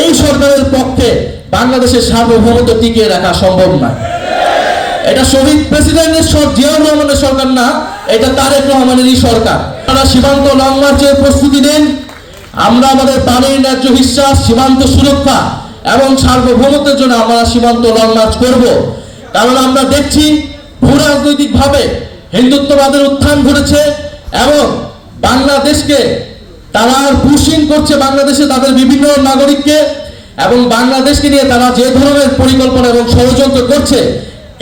এই সরকারের পক্ষে বাংলাদেশের সার্বভৌমত্ব টিকিয়ে রাখা সম্ভব নয়। এটা শহীদ প্রেসিডেন্টের জিয়াউর রহমানের সরকার না, এটা তারেক রহমানেরই সরকার। আপনারা সীমান্ত লং মার্চের প্রস্তুতি নেন। আমরা আমাদের পানির ন্যায্য হিস্সা, সীমান্ত সুরক্ষা এবং সার্বভৌমত্বের জন্য আমরা সীমান্ত লং মার্চ করব। কারণ আমরা দেখছি ভূরাজনৈতিকভাবে হিন্দুত্ববাদের উত্থান ঘটেছে এবং বাংলাদেশকে তারা পুশিং করছে, বাংলাদেশে তাদের বিভিন্ন নাগরিককে, এবং বাংলাদেশকে নিয়ে তারা যে ধরনের পরিকল্পনা এবং ষড়যন্ত্র করছে,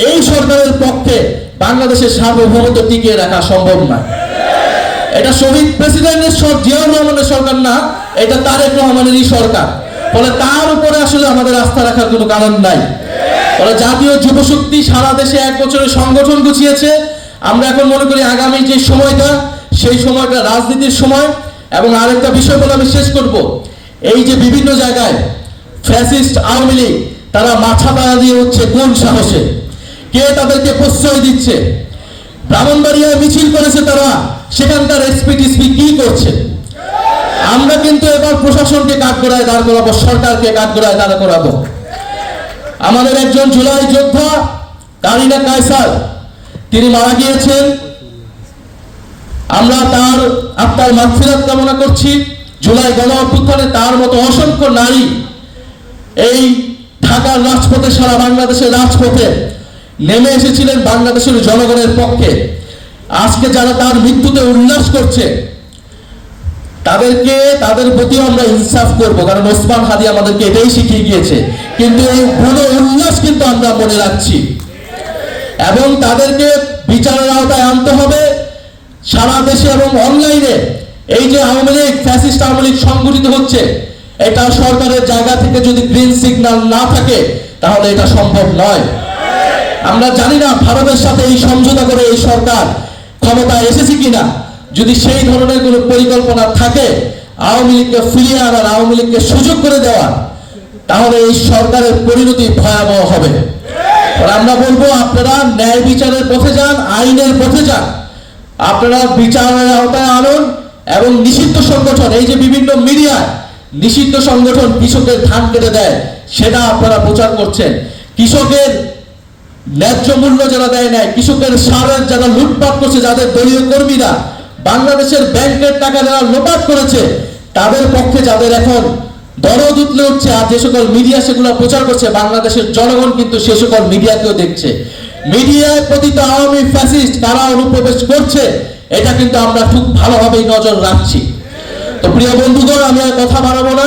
এই সরকারের পক্ষে বাংলাদেশের সার্বভৌমত্ব টিকিয়ে রাখা সম্ভব নয়। এটা শহীদ প্রেসিডেন্টের জিয়াউর রহমানের সরকার না, এটা তারেক রহমানেরই সরকার। ফলে তার উপরে আসলে আমাদের আস্থা রাখার কোনো কারণ নাই। ফলে জাতীয় যুবশক্তি সারা দেশে এক বছরের সংগঠন গুছিয়েছে। আমরা এখন মনে করি আগামী যে সময়টা, সেই সময়টা রাজনীতির সময়। এবং আরেকটা বিষয় বলে আমি শেষ করব, এই যে বিভিন্ন জায়গায় ফ্যাসিস্ট আওয়ামী লীগ তারা মাথা তাড়া দিয়ে হচ্ছে কোন সাহসে, কে তাদেরকে প্রশ্রয় দিচ্ছে? ব্রাহ্মণবাড়িয়ায় মিছিল করেছে তারা, সেখানকার এসপি টিসপি কি করছে? আমরা কিন্তু এবার প্রশাসনকে কাঠগড়ায় দাঁড় করাবো, সরকারকে কাঠগড়ায় দাঁড় করাবো। আমাদের একজন জুলাই যোদ্ধা কারিনা কায়সার, তিনি মারা গিয়েছেন। আমরা তার আত্মার মাগফিরাত কামনা করছি। জুলাই গণ অভ্যুত্থানে তার মতো অসংখ্য নারী এই ঢাকার রাজপথে, সারা বাংলাদেশের রাজপথে নেমে এসেছিলেন বাংলাদেশের জনগণের পক্ষে। আজকে যারা তার মৃত্যুতে উল্লাস করছে, তাদের প্রতি আমরা ইনসাফ করব, কারণ ওসমান হাদি আমাদেরকে এটাই শিখিয়ে গিয়েছে। কিন্তু এই বুনো উল্লাস কিন্তু আমরা মনে রাখছি এবং তাদেরকে বিচারের আওতায় আনতে হবে। সারা দেশে এবং অনলাইনে এই যে আওয়ামী লীগ, ফ্যাসিস্ট আওয়ামী লীগ সংগঠিত হচ্ছে, এটা সরকারের জায়গা থেকে যদি গ্রিন সিগন্যাল না থাকে তাহলে এটা সম্ভব নয়। আমরা জানি না ভারতের সাথে এই সমঝোতা করে এই সরকার ক্ষমতায় এসেছে কিনা। যদি সেই ধরনের কোনো পরিকল্পনা থাকে আওয়ামী লীগকে ফিরিয়ে আনার, আওয়ামী লীগকে সুযোগ করে দেওয়ার, তাহলে এই সরকারের পরিণতি ভয়াবহ হবে। আমরা বলবো আপনারা ন্যায় বিচারের পথে যান, আইনের পথে যান। আপনারা বিচারের আওতায় আনুন এবং নিষিদ্ধ সংগঠন, এই যে বিভিন্ন মিডিয়া নিষিদ্ধ সংগঠন কৃষকের ধান কেটে দেয়, সেটা আপনারা প্রচার করছেন। কৃষকের ন্যায্য মূল্য যারা দেয় নাই, কৃষকের সারের যারা লুটপাট করছে, যাদের দলীয় কর্মীরা বাংলাদেশের ব্যাংকের টাকা যারা লোপাট করেছে, তাদের পক্ষে যাদের এখন দরদ উঠলে উঠছে, আর যে সকল মিডিয়া সেগুলো প্রচার করছে, বাংলাদেশের জনগণ কিন্তু সে সকল মিডিয়াকেও দেখছে। মিডিয়ায় পতিত আওয়ামী ফ্যাসিস্ট কারা অনুপ্রবেশ করছে, এটা কিন্তু আমরা খুব ভালোভাবেই নজর রাখছি। তো প্রিয় বন্ধুগণ, আমি আর কথা বাড়াবো না।